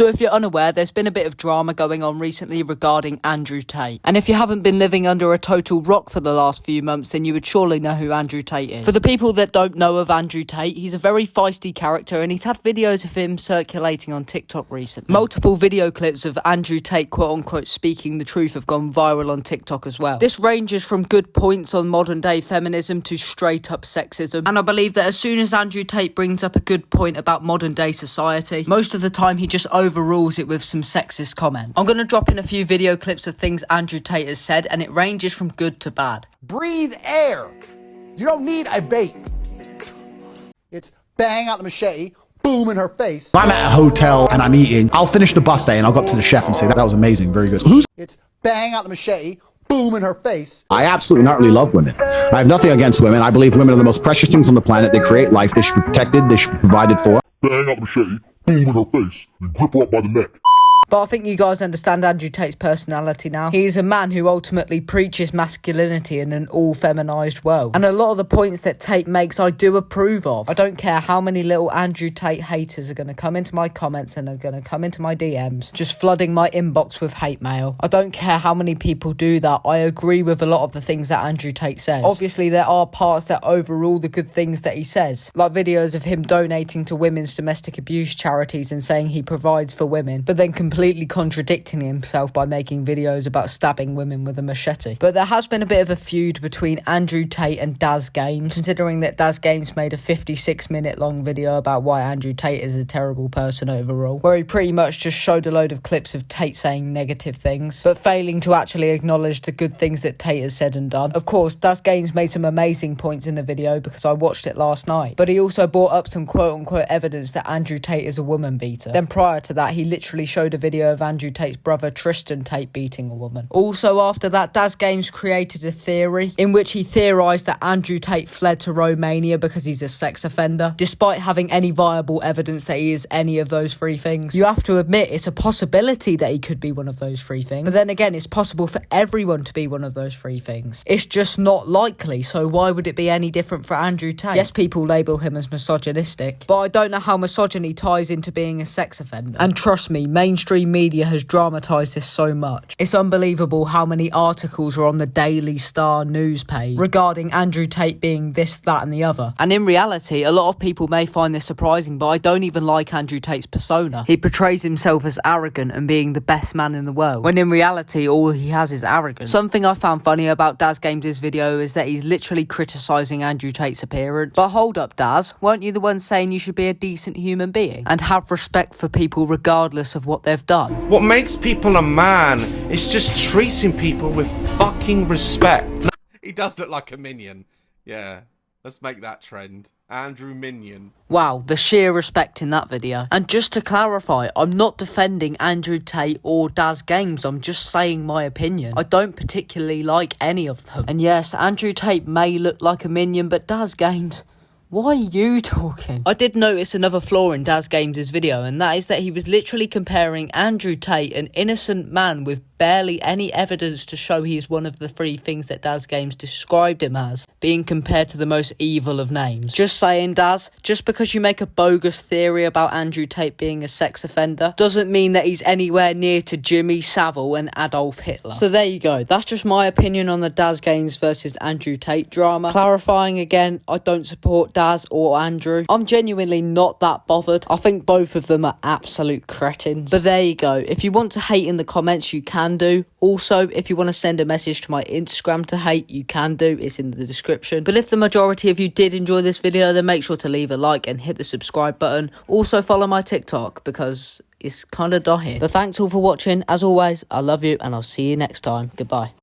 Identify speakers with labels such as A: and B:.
A: So if you're unaware, there's been a bit of drama going on recently regarding Andrew Tate. And if you haven't been living under a total rock for the last few months, then you would surely know who Andrew Tate is. For the people that don't know of Andrew Tate, he's a very feisty character and he's had videos of him circulating on TikTok recently. Multiple video clips of Andrew Tate quote-unquote speaking the truth have gone viral on TikTok as well. This ranges from good points on modern day feminism to straight up sexism. And I believe that as soon as Andrew Tate brings up a good point about modern day society, most of the time he just overrules it with some sexist comments. I'm going to drop in a few video clips of things Andrew Tate has said and it ranges from good to bad.
B: Breathe air. You don't need a vape. It's bang out the machete, boom in her face.
C: If I'm at a hotel and I'm eating, I'll finish the buffet and I'll go up to the chef and say, that was amazing, very good.
B: It's bang out the machete, boom in her face.
D: I absolutely and utterly love women. I have nothing against women. I believe women are the most precious things on the planet. They create life. They should be protected. They should be provided for.
E: Bang out the machete, boom in her face, and grip her up by the neck.
A: But I think you guys understand Andrew Tate's personality now. He is a man who ultimately preaches masculinity in an all-feminised world. And a lot of the points that Tate makes I do approve of. I don't care how many little Andrew Tate haters are going to come into my comments and are going to come into my DMs, just flooding my inbox with hate mail. I don't care how many people do that. I agree with a lot of the things that Andrew Tate says. Obviously, there are parts that overrule the good things that he says. Like videos of him donating to women's domestic abuse charities and saying he provides for women, but then completely contradicting himself by making videos about stabbing women with a machete. But there has been a bit of a feud between Andrew Tate and Daz Games, considering that Daz Games made a 56-minute long video about why Andrew Tate is a terrible person overall, where he pretty much just showed a load of clips of Tate saying negative things, but failing to actually acknowledge the good things that Tate has said and done. Of course, Daz Games made some amazing points in the video because I watched it last night, but he also brought up some quote-unquote evidence that Andrew Tate is a woman beater. Then prior to that, he literally showed a video of Andrew Tate's brother Tristan Tate beating a woman. Also after that, Daz Games created a theory in which he theorised that Andrew Tate fled to Romania because he's a sex offender, despite having any viable evidence that he is any of those three things. You have to admit it's a possibility that he could be one of those three things, but then again, it's possible for everyone to be one of those three things. It's just not likely, so why would it be any different for Andrew Tate? Yes, people label him as misogynistic, but I don't know how misogyny ties into being a sex offender. And trust me, mainstream media has dramatised this so much. It's unbelievable how many articles are on the Daily Star news page regarding Andrew Tate being this, that and the other. And in reality, a lot of people may find this surprising, but I don't even like Andrew Tate's persona. He portrays himself as arrogant and being the best man in the world, when in reality, all he has is arrogance. Something I found funny about Daz Games' video is that he's literally criticising Andrew Tate's appearance. But hold up, Daz, weren't you the one saying you should be a decent human being and have respect for people regardless of what they've done?
F: What makes people a man is just treating people with fucking respect.
G: He does look like a minion. Yeah, let's make that trend. Andrew Minion.
A: Wow, the sheer respect in that video. And just to clarify, I'm not defending Andrew Tate or Daz Games, I'm just saying my opinion. I don't particularly like any of them. And yes, Andrew Tate may look like a minion, but Daz Games... why are you talking? I did notice another flaw in Daz Games' video, and that is that he was literally comparing Andrew Tate, an innocent man with barely any evidence to show he is one of the three things that Daz Games described him as, being compared to the most evil of names. Just saying, Daz, just because you make a bogus theory about Andrew Tate being a sex offender doesn't mean that he's anywhere near to Jimmy Savile and Adolf Hitler. So there you go, that's just my opinion on the Daz Games versus Andrew Tate drama. Clarifying again, I don't support Daz or Andrew. I'm genuinely not that bothered. I think both of them are absolute cretins. But there you go, if you want to hate in the comments, you can do. Also, if you want to send a message to my Instagram to hate, you can do. It's in the description. But if the majority of you did enjoy this video, then make sure to leave a like and hit the subscribe button. Also follow my TikTok because it's kind of dying. But thanks all for watching. As always, I love you and I'll see you next time. Goodbye.